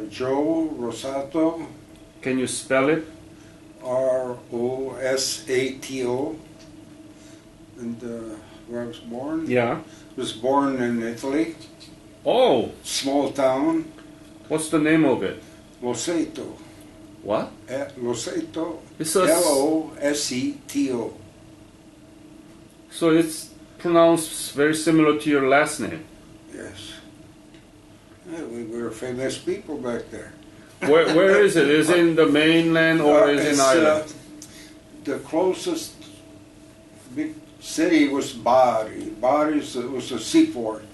Joe Rosato. Can you spell it? Rosato. And where I was born? Yeah. I was born in Italy. Oh, Small town. what's the name of it? Rosato. What? Rosato. It's a Loseto. So it's pronounced very similar to your last name. Yes. Yeah, we were famous people back there. Where is it? Is it in the mainland or is it in Ireland? The closest big city was Bari. Bari was a seaport.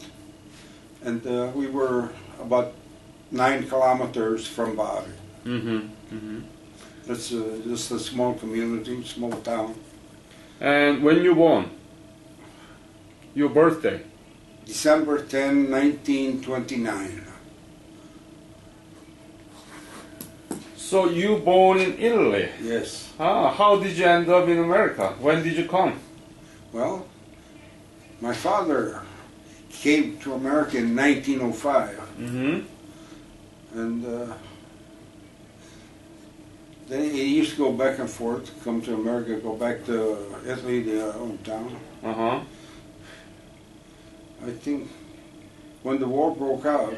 And we were about 9 kilometers from Bari. Mm-hmm. Mm-hmm. It's just a small community, small town. And when you born? Your birthday? December 10, 1929. So you born in Italy? Yes. Ah, how did you end up in America? When did you come? Well, my father came to America in 1905. Mm-hmm. And then he used to go back and forth, come to America, go back to Italy, their hometown. Uh-huh. I think when the war broke out,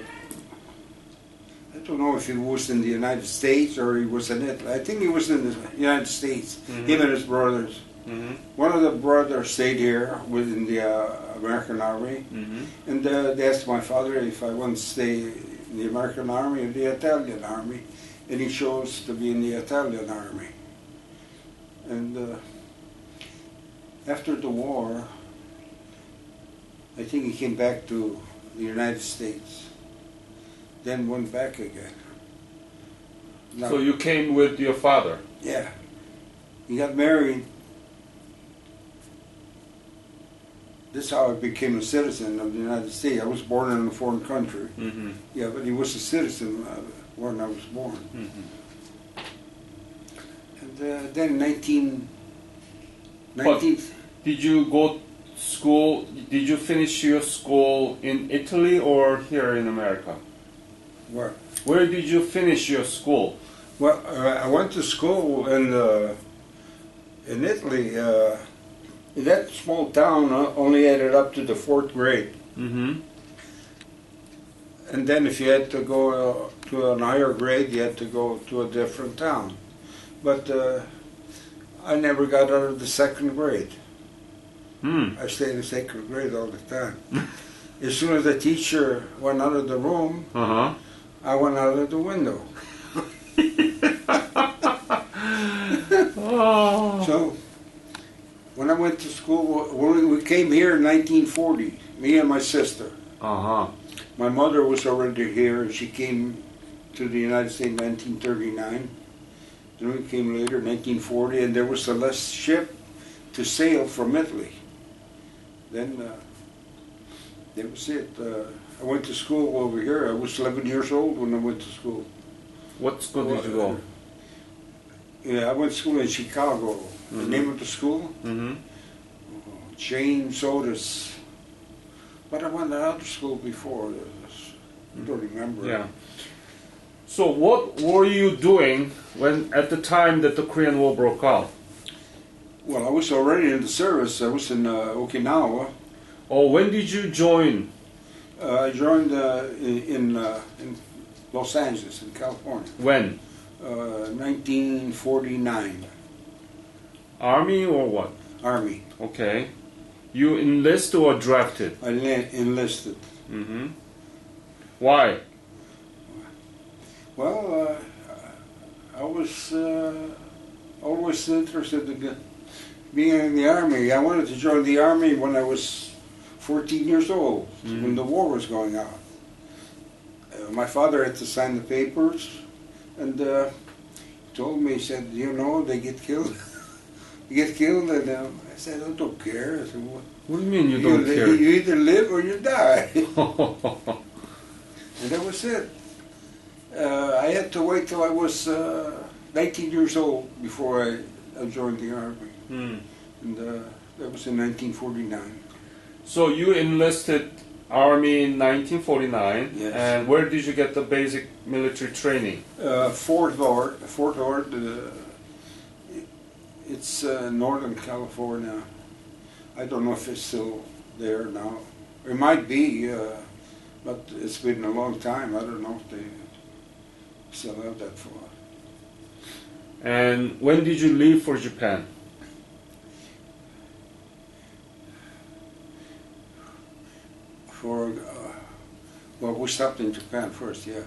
I don't know if he was in the United States or he was in Italy. I think he was in the United States, him and his brothers. Mm-hmm. One of the brothers stayed here within the American Army, and they asked my father if I wanted to stay in the American Army or the Italian Army, and he chose to be in the Italian Army. And after the war, I think he came back to the United States, then went back again. Now, So you came with your father? yeah, he got married. This is how I became a citizen of the United States. I was born in a foreign country. Mm-hmm. Yeah, but he was a citizen when I was born. Mm-hmm. And then 19... But did you go school, did you finish your school in Italy or here in America? Where did you finish your school? Well, I went to school in Italy. That small town only added up to the 4th grade. Mm-hmm. And then if you had to go to an higher grade, you had to go to a different town. But I never got out of the 2nd grade. I stayed in the 2nd grade all the time. As soon as the teacher went out of the room, I went out of the window. Oh. So, when I went to school, we came here in 1940, me and my sister. My mother was already here. She came to the United States in 1939. Then we came later, 1940, and there was a last ship to sail from Italy. Then that was it. I went to school over here. I was 11 years old when I went to school. What school did you go? Yeah, I went to school in Chicago. The name of the school? James Otis. But I went to other school before. I don't remember. Yeah. So what were you doing when at the time that the Korean War broke out? Well, I was already in the service. I was in Okinawa. Oh, when did you join? I joined in Los Angeles, in California. When? 1949. Army or what? Army. Okay. You enlisted or drafted? I enlisted. Mm-hmm. Why? Well, I was always interested in being in the Army. I wanted to join the Army when I was 14 years old, when the war was going on. My father had to sign the papers, and he told me, he said, you know, they get killed. You get killed, and I said, I don't care. I said, what do you mean you don't care? You either live or you die. And that was it. I had to wait till I was 19 years old before I joined the Army. And that was in 1949. So you enlisted Army in 1949. Yes. And where did you get the basic military training? Fort Ord. Fort Ord. It's Northern California. I don't know if it's still there now. It might be, but it's been a long time. I don't know if they still have that far. And when did you leave for Japan? Well, we stopped in Japan first, yeah.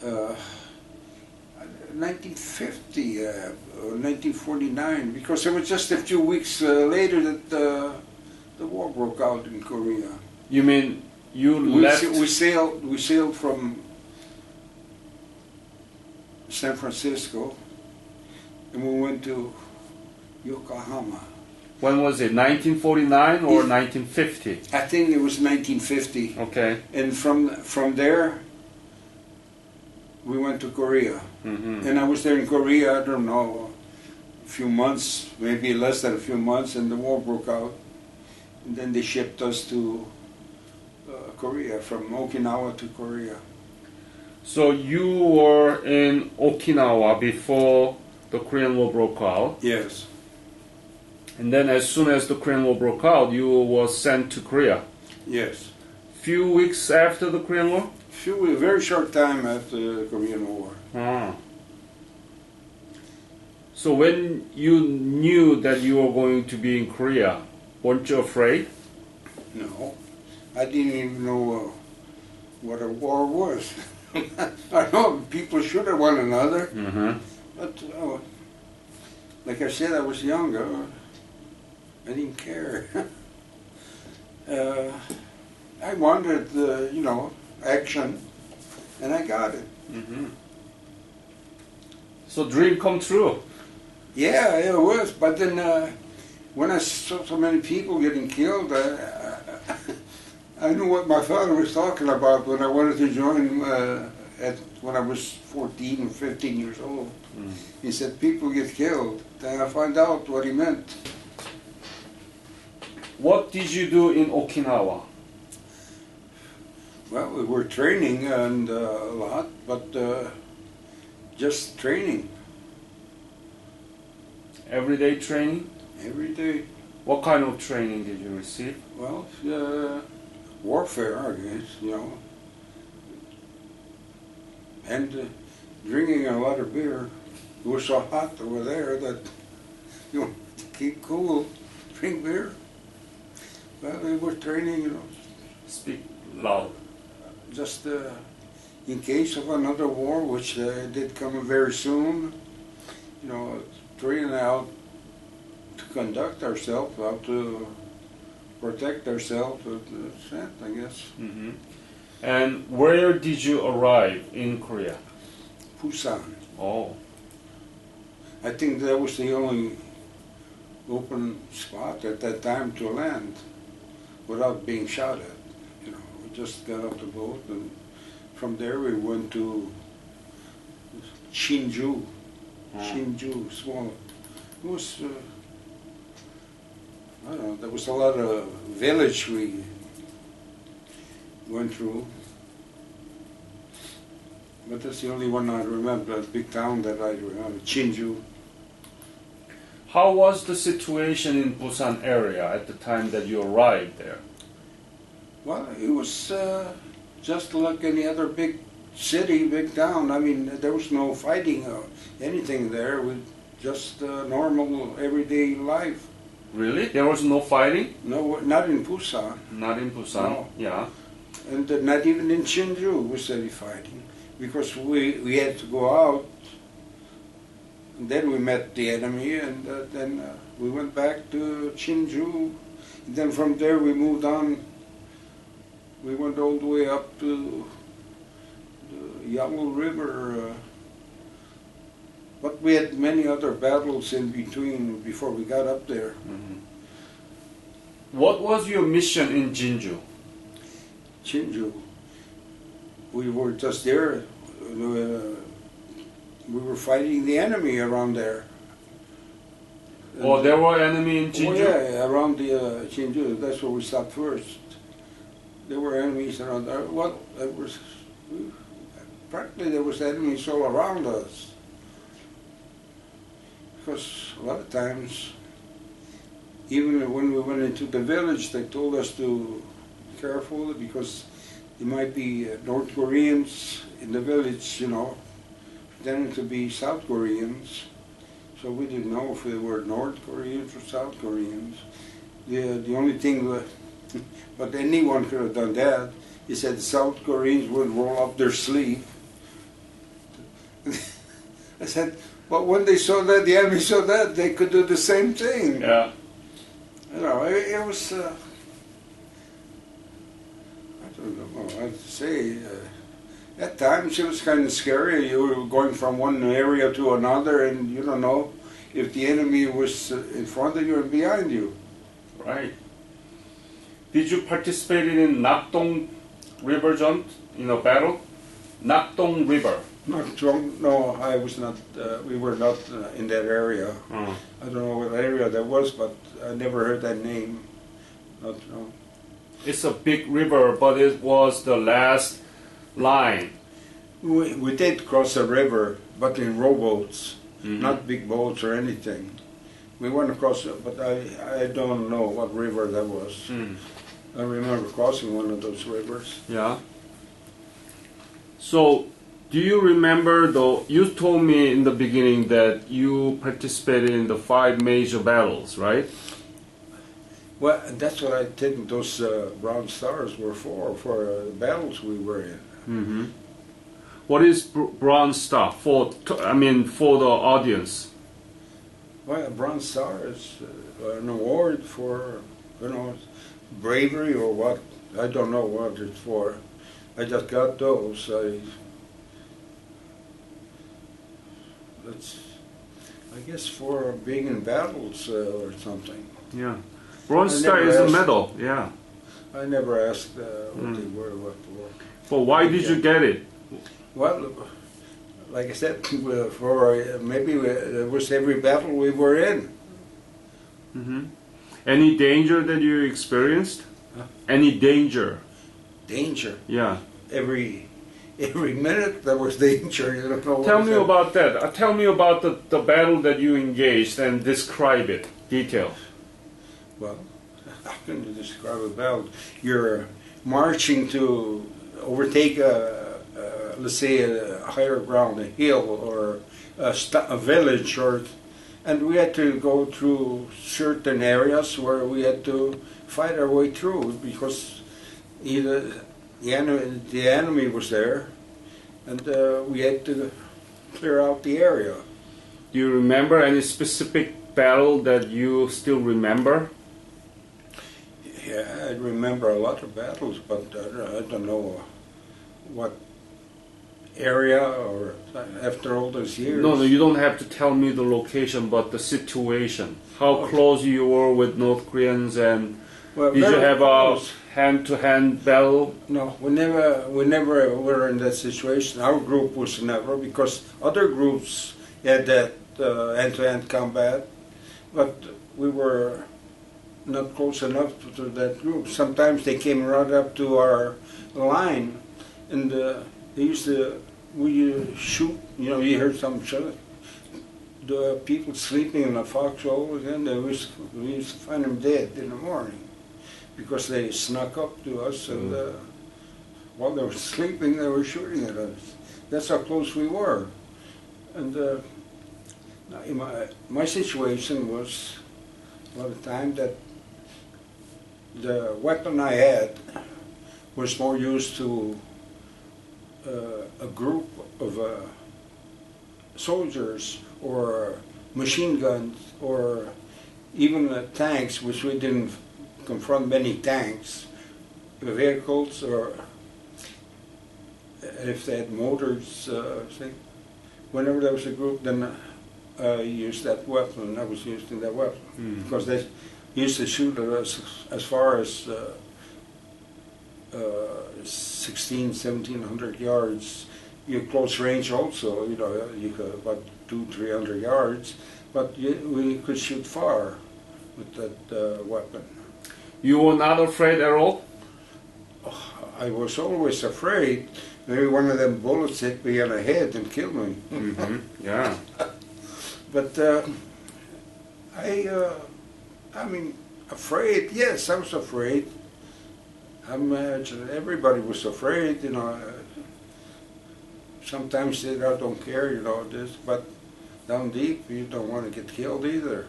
1950 or 1949, because it was just a few weeks later that the war broke out in Korea. You mean you left? We sailed from San Francisco, and we went to Yokohama. When was it? 1949 or 1950? I think it was 1950. Okay. And from there, we went to Korea. Mm-hmm. And I was there in Korea, I don't know, a few months, maybe less than a few months, and the war broke out. And then they shipped us to Korea, from Okinawa to Korea. So you were in Okinawa before the Korean War broke out? Yes. And then as soon as the Korean War broke out, you were sent to Korea? Yes. Few weeks after the Korean War? A very short time after the Korean War. Ah. So when you knew that you were going to be in Korea, weren't you afraid? No. I didn't even know what a war was. I know people shoot at one another, but like I said, I was younger. I didn't care. I wanted, action, and I got it. Mm-hmm. So dream come true. Yeah, it was. But then when I saw so many people getting killed, I knew what my father was talking about when I wanted to join when I was 14 or 15 years old. Mm. He said, people get killed. Then I found out what he meant. What did you do in Okinawa? Well, we were training and a lot, but just training. Everyday training? Every day. What kind of training did you receive? Well, warfare, I guess, and drinking a lot of beer. It was so hot over there that you want to keep cool, drink beer. Well, we were training, Speak loud. Just in case of another war, which did come very soon, training out to conduct ourselves, how to protect ourselves, that's it, I guess. Mm-hmm. And where did you arrive in Korea? Busan. Oh. I think that was the only open spot at that time to land without being shot at. We just got off the boat, and from there we went to Shinju. Shinju, small. It was, I don't know, there was a lot of village we went through. But that's the only one I remember, a big town that I remember, Shinju. How was the situation in Busan area at the time that you arrived there? Well, it was just like any other big city, big town. I mean, there was no fighting or anything there. We just normal, everyday life. Really? There was no fighting? No, not in Busan. Not in Busan, No. yeah. And not even in Shinju was any fighting. Because we had to go out, and then we met the enemy, and then we went back to Shinju. And then from there we moved on. We went all the way up to the Yellow River. But we had many other battles in between before we got up there. Mm-hmm. What was your mission in Jinju? Shinju. We were just there. We were fighting the enemy around there. Oh, there were enemy in Jinju? Oh, yeah, around the Shinju. That's where we stopped first. there were enemies around there. Well, practically there was enemies all around us. Because a lot of times, even when we went into the village, they told us to be careful because there might be North Koreans in the village, you know, pretending to be South Koreans. So we didn't know if they were North Koreans or South Koreans. The only thing, but anyone could have done that, he said the South Koreans would roll up their sleeve. I said, but when they saw that, the enemy saw that, they could do the same thing. Yeah. You know, it was, I don't know what to say. At times it was kind of scary. You were going from one area to another and you don't know if the enemy was in front of you or behind you. Right. Did you participate in Nakdong River Jump in a battle? Nakdong River. No, I was not. We were not in that area. I don't know what area that was, but I never heard that name. Not, no. It's a big river, but it was the last line. We did cross a river, but in rowboats, not big boats or anything. We went across, but I don't know what river that was. I remember crossing one of those rivers. Yeah. So, do you remember, though, you told me in the beginning that you participated in the 5 major battles, right? Well, that's what I think those brown stars were for the battles we were in. What is Bronze Star for? For the audience. Well, a Bronze Star is an award for, bravery or what. I don't know what it's for. I just got those. I guess for being in battles or something. Yeah. Bronze Star is a medal. Yeah. I never asked what they were, what for. But why did you get it? Well, like I said, it was every battle we were in. Any danger that you experienced? Huh? Any danger? Danger? Yeah. Every minute there was danger. You don't know. Tell me about that. Tell me about the battle that you engaged and describe it. Detail. Well, how can you describe a battle? You're marching to overtake let's say a higher ground, a hill or a village, and we had to go through certain areas where we had to fight our way through because either the enemy was there, and we had to clear out the area. Do you remember any specific battle that you still remember? Yeah, I remember a lot of battles, but I don't know what area or after all those years. No, you don't have to tell me the location, but the situation. How close you were with North Koreans, and did you have a hand-to-hand battle? No, we never were in that situation. Our group was never, because other groups had that hand-to-hand combat, but we were not close enough to that group. Sometimes they came right up to our line, and we shoot. You heard some shot. The people sleeping in the foxhole, and we used to find them dead in the morning because they snuck up to us, and while they were sleeping, they were shooting at us. That's how close we were. And my situation was a lot of time that the weapon I had was more used to a group of soldiers or machine guns or even tanks, which we didn't confront many tanks, vehicles, or if they had motors. Whenever there was a group, then I used that weapon. I was using that weapon because they used to shoot at us as far as 1,700 yards. You close range also, you could about 200-300 yards, but we could shoot far with that weapon. You were not afraid at all? I was always afraid maybe one of them bullets hit me on the head and killed me. Yeah. But I mean, afraid, yes, I was afraid. I imagine everybody was afraid, you know. Sometimes they don't care, you know, this, but down deep, you don't want to get killed either.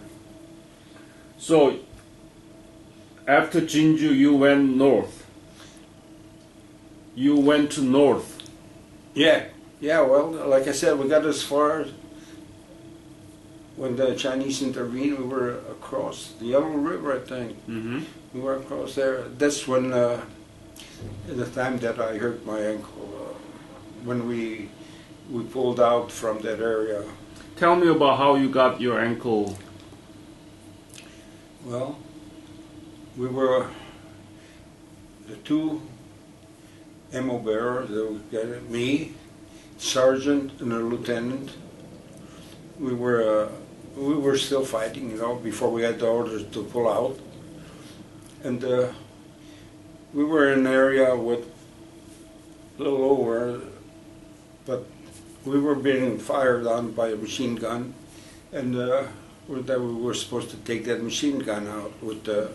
So, after Jinju, you went north. You went to north. Yeah, well, like I said, we got as far as when the Chinese intervened, we were across the Yellow River, I think. We were across there. That's when, the time that I hurt my ankle, when we pulled out from that area. Tell me about how you got your ankle. Well, we were the two ammo bearers, me, sergeant, and a lieutenant. We were still fighting, you know, before we had the orders to pull out. And we were in an area with a little over, but we were being fired on by a machine gun, and we were supposed to take that machine gun out with the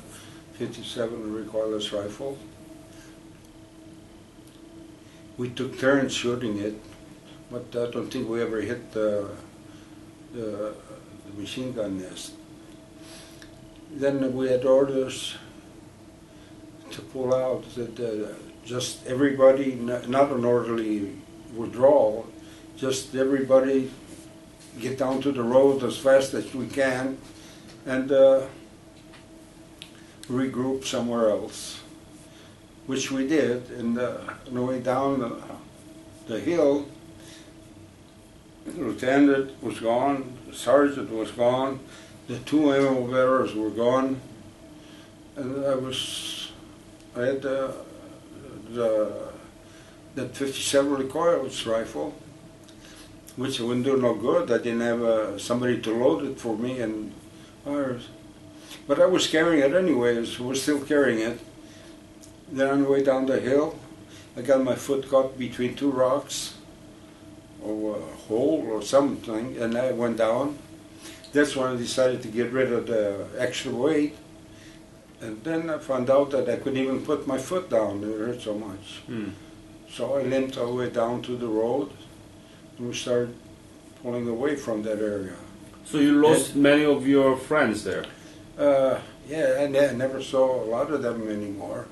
57 recoilless rifle. We took turns shooting it, but I don't think we ever hit the machine gun nest. Then we had orders to pull out, that just everybody, not an orderly withdrawal, just everybody get down to the road as fast as we can and regroup somewhere else, which we did. And on the way down the hill, the lieutenant was gone, the sergeant was gone, the two ammo bearers were gone, and I had that 57 recoilless rifle, which wouldn't do no good. I didn't have somebody to load it for me, and but I was carrying it anyways. We're still carrying it. Then on the way down the hill, I got my foot caught between two rocks, or a hole or something, and I went down. That's when I decided to get rid of the extra weight. And then I found out that I couldn't even put my foot down. It hurt so much. So I limped all the way down to the road, and we started pulling away from that area. So you lost many of your friends there? Yeah, and I never saw a lot of them anymore,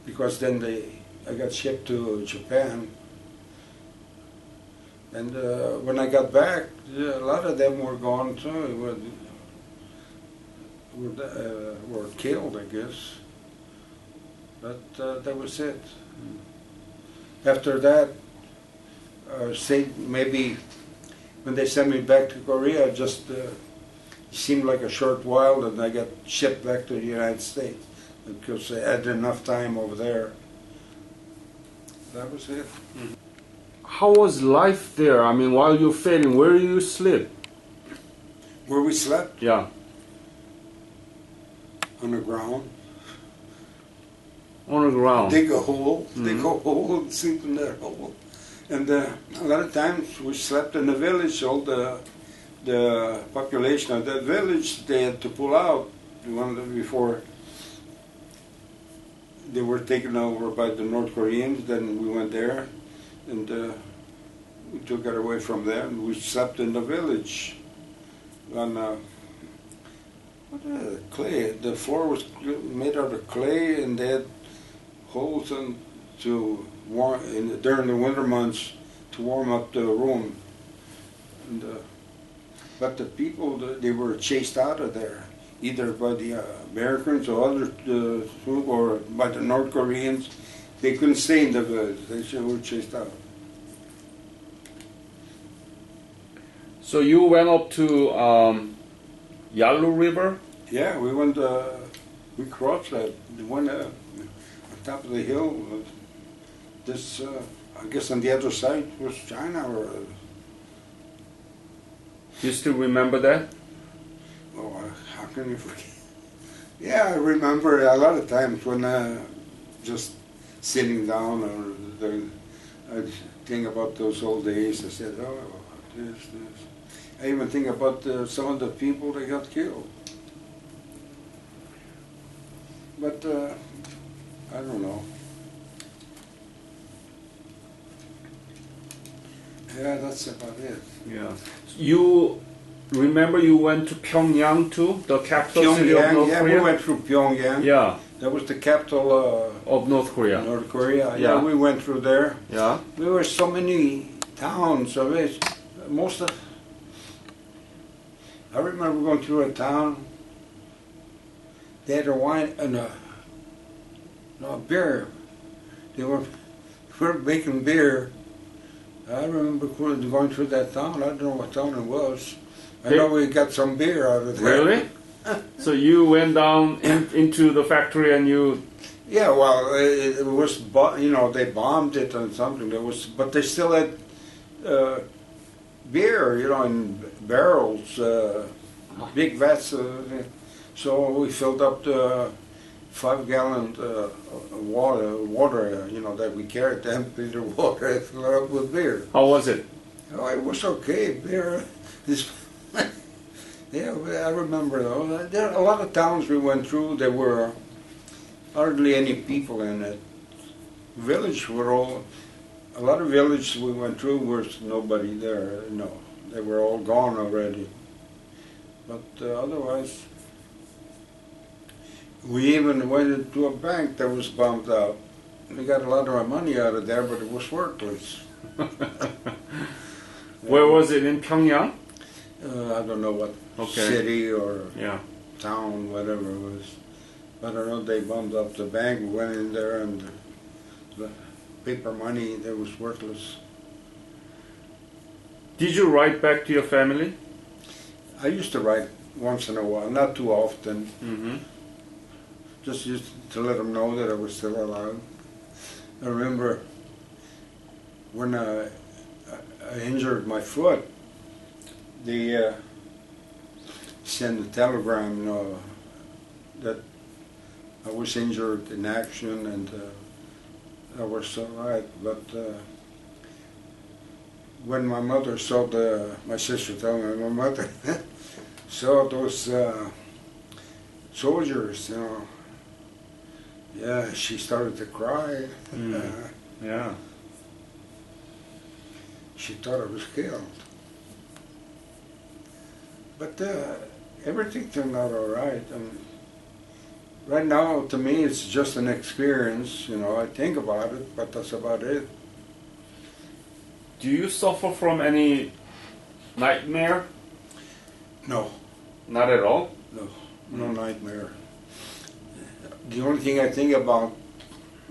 because then I got shipped to Japan. And when I got back, a lot of them were gone too. Were killed, I guess. But that was it. After that, maybe when they sent me back to Korea, just seemed like a short while, and I got shipped back to the United States because I had enough time over there. That was it. How was life there? I mean, while you're fighting, where do you sleep? Where we slept? Yeah. On the ground. On the ground. Dig a hole, dig a hole, and sleep in that hole. And a lot of times we slept in the village. All the population of that village, they had to pull out before they were taken over by the North Koreans. Then we went there, and we took it away from there, and we slept in the village on clay. The floor was made out of clay, and they had holes during the winter months to warm up the room. And, but the people, they were chased out of there, either by the Americans or or by the North Koreans. They couldn't stay in the village. They were chased out. So you went up to Yalu River? Yeah, we went. We crossed that. We went on top of the hill. This, I guess, on the other side was China. Or you still remember that? Oh, how can you forget? Yeah, I remember a lot of times when just sitting down, I think about those old days. I said, oh, this. I even think about some of the people that got killed. But I don't know. Yeah, that's about it. Yeah. You remember you went to Pyongyang too, the capital city of North Korea? Yeah, we went through Pyongyang. Yeah. That was the capital of North Korea. North Korea. Yeah. Yeah, we went through there. Yeah. There were so many towns of it. I remember going through a town. They had a wine and a beer. They were making beer. I remember going through that town. I don't know what town it was. I know we got some beer out of there. Really? So you went down into the factory and you... Yeah, well, it was, they bombed it and something. But they still had beer, in barrels, big vats. So we filled up the 5-gallon water, that we carried, the empty water, and filled it up with beer. How was it? Oh, it was okay. Beer. Yeah, I remember though. There are a lot of towns we went through. There were hardly any people in it. A lot of villages we went through was nobody there. No, they were all gone already. But otherwise, we even went into a bank that was bombed out. We got a lot of our money out of there, but it was worthless. Where was it, in Pyongyang? I don't know what city or town, whatever it was. I don't know, they bombed up the bank, we went in there, and the paper money, that was worthless. Did you write back to your family? I used to write once in a while, not too often. Mm-hmm. Just to let them know that I was still alive. I remember when I injured my foot, they sent a telegram, that I was injured in action and I was all right. But when my mother saw my sister told me, my mother saw those soldiers, yeah, she started to cry. Yeah. She thought I was killed. But everything turned out all right. And right now, to me, it's just an experience. I think about it, but that's about it. Do you suffer from any nightmare? No. Not at all? No. No nightmare. The only thing I think about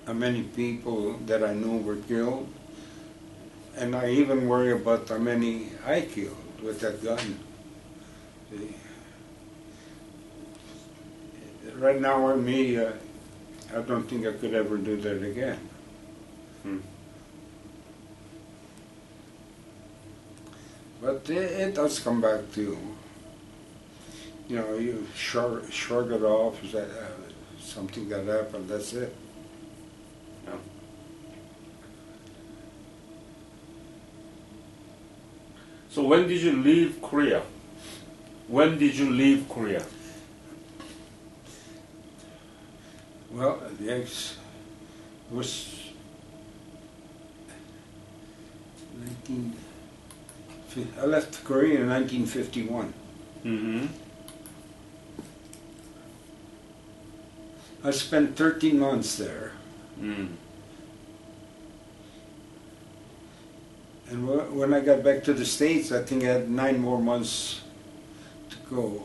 how many people that I knew were killed, and I even worry about how many I killed with that gun. Right now, on me, I don't think I could ever do that again. But it does come back to, you shrug it off, something that happened, that's it. Yeah. So when did you leave Korea? When did you leave Korea? Well, it was 1950. I left Korea in 1951. Mm-hmm. I spent 13 months there. Mm. And when I got back to the States, I think I had 9 more months to go.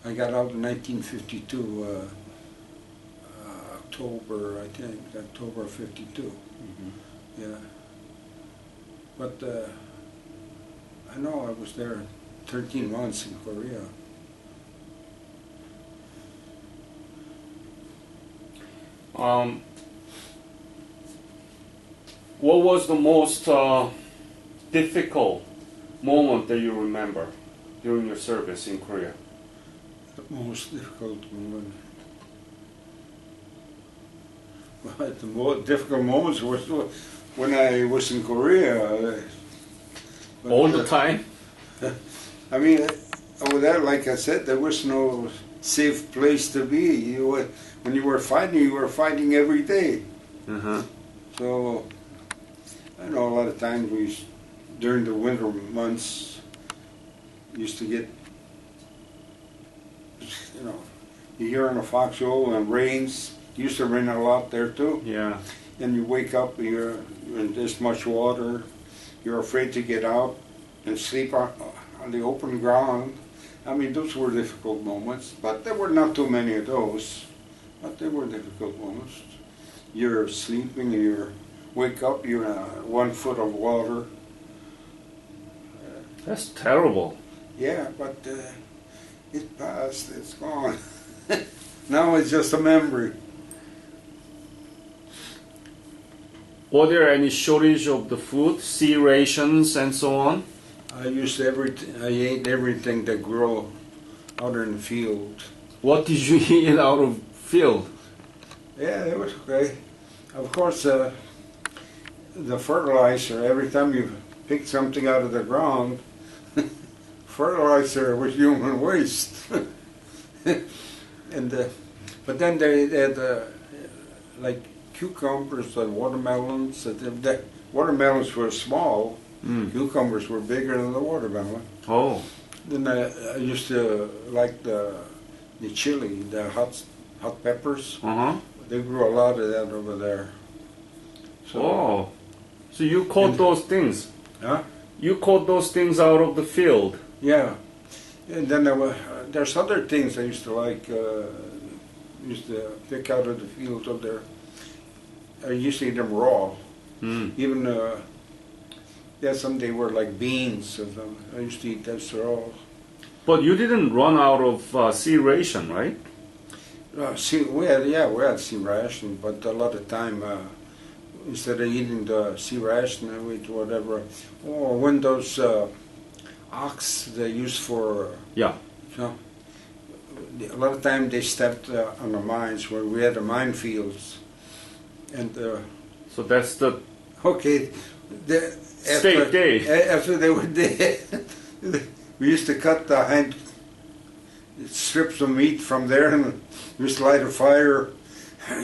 I got out in 1952, October, I think, October of 52. Mm-hmm. Yeah. But I know I was there 13 months in Korea. What was the most difficult moment that you remember during your service in Korea? The most difficult moment. The most difficult moments was when I was in Korea. All the time? I mean, over there, like I said, there was no safe place to be. When you were fighting every day. Uh-huh. So, I know a lot of times during the winter months, used to get, you hear in a foxhole and rains. It used to rain a lot there too. Yeah. And you wake up and you're in this much water. You're afraid to get out and sleep on the open ground. I mean, those were difficult moments, but there were not too many of those. But they were difficult moments. You're sleeping and you wake up, you're in 1 foot of water. That's terrible. Yeah, but it passed, it's gone. Now it's just a memory. Were there any shortage of the food, sea rations and so on? I ate everything that grew out in the field. What did you eat out of field? Yeah, it was okay. Of course, the fertilizer, every time you pick something out of the ground, fertilizer was human waste. But then they had like cucumbers and watermelons. The watermelons were small. Cucumbers were bigger than the watermelon. Oh. Then I used to like the chili, the hot peppers. Uh-huh. They grew a lot of that over there. So, so you caught those things? Huh? You caught those things out of the field? Yeah. And then there's other things I used to like. Used to pick out of the field up there. I used to eat them raw. Even some they were like beans. I used to eat those raw. But you didn't run out of sea ration, right? We had sea ration, but a lot of time instead of eating the sea ration, I would eat whatever. Or when those ox they use for a lot of time they stepped on the mines where we had the minefields, and so that's the steak day. After they were dead, we used to cut the hind strips of meat from there, and we used to light a fire,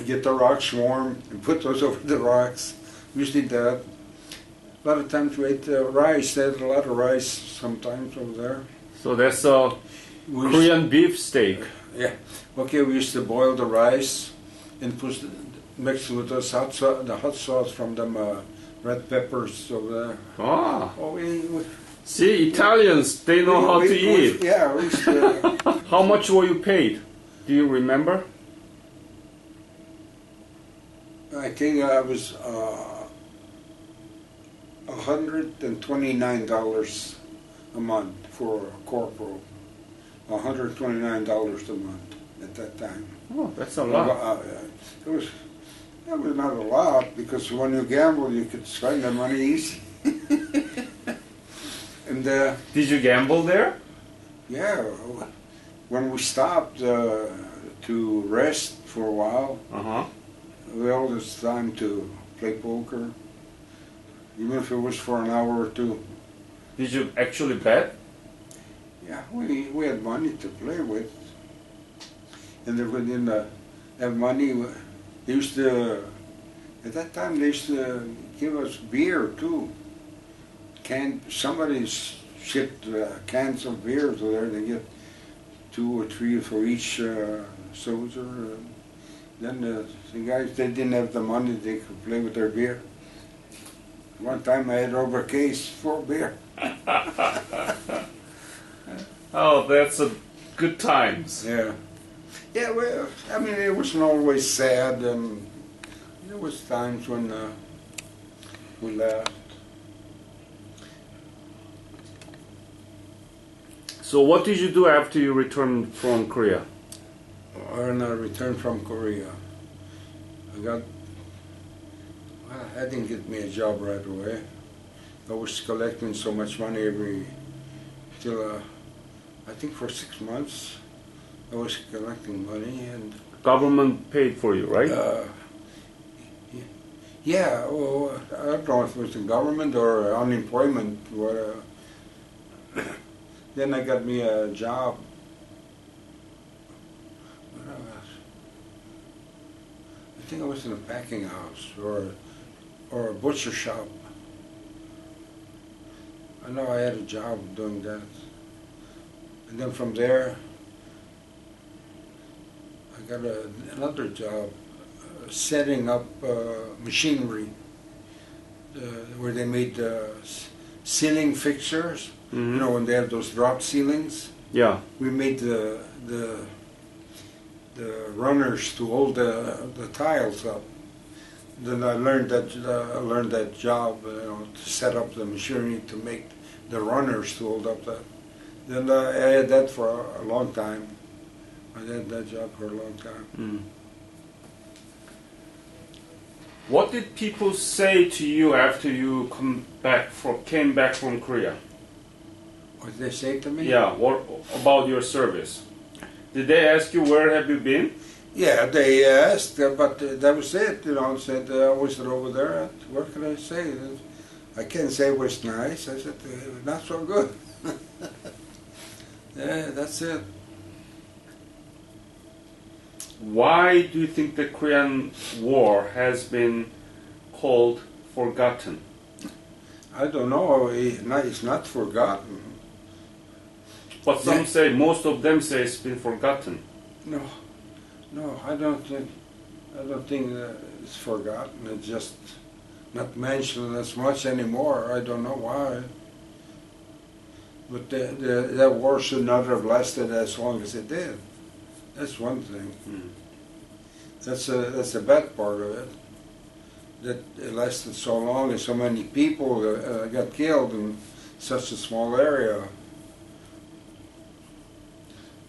get the rocks warm, and put those over the rocks. We used to eat that. A lot of times we ate rice. They had a lot of rice sometimes over there. So that's a Korean beef steak. Yeah. Okay, we used to boil the rice and mix with the hot sauce from them red peppers over there. Ah. Oh, see, Italians, they know how to eat. Yeah. We used to, how much were you paid? Do you remember? I think I was $129 a month for a corporal. $129 a month at that time. Oh, that's a lot. That was not a lot, because when you gamble, you could spend the money easy. And did you gamble there? Yeah, when we stopped to rest for a while, we all this time to play poker, even if it was for an hour or two. Did you actually bet? Yeah, we had money to play with, and they didn't have money. They used to, at that time, they used to give us beer too. Somebody shipped cans of beer to there. They get 2 or 3 for each soldier. Then the guys, they didn't have the money, they could play with their beer. One time I had over a case full of beer. Oh, that's a good times. Yeah. Yeah, well, I mean, it wasn't always sad, and there was times when we laughed. So what did you do after you returned from Korea? When I returned from Korea, I didn't get me a job right away. I was collecting so much money till I think for 6 months I was collecting money, and government paid for you, right? Yeah, well, I don't know if it was the government or unemployment. Then I got me a job. I think I was in a packing house or a butcher shop. I know I had a job doing that. And then from there, I got another job setting up machinery where they made ceiling fixtures. Mm-hmm. You know, when they have those drop ceilings. Yeah. We made the runners to hold the tiles up. Then I learned that job, you know, to set up the machinery to make the runners to hold up that. Then I had that for a long time. I had that job for a long time. Mm. What did people say to you after you came back from Korea? What did they say to me? Yeah. What about your service? Did they ask you where have you been? Yeah, they asked, but that was it. You know, said I was over there. What can I say? I can't say it was nice. I said not so good. Yeah, that's it. Why do you think the Korean War has been called forgotten? I don't know. It's not forgotten. But some say, most of them say it's been forgotten. No, I don't think it's forgotten. It's just not mentioned as much anymore. I don't know why. But that war should not have lasted as long as it did. That's one thing. Mm. That's the bad part of it. That it lasted so long and so many people got killed in such a small area.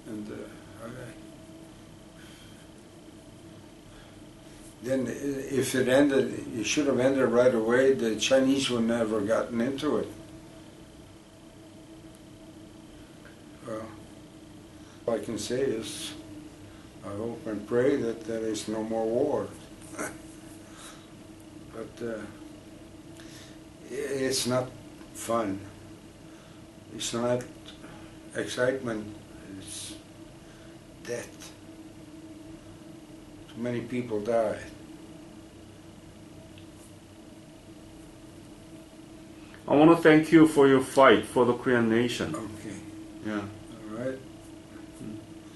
And then if it ended, it should have ended right away. The Chinese would never gotten into it. Well, all I can say is I hope and pray that there is no more war. But it's not fun. It's not excitement. It's death. Too many people died. I want to thank you for your fight for the Korean nation. Okay. Yeah.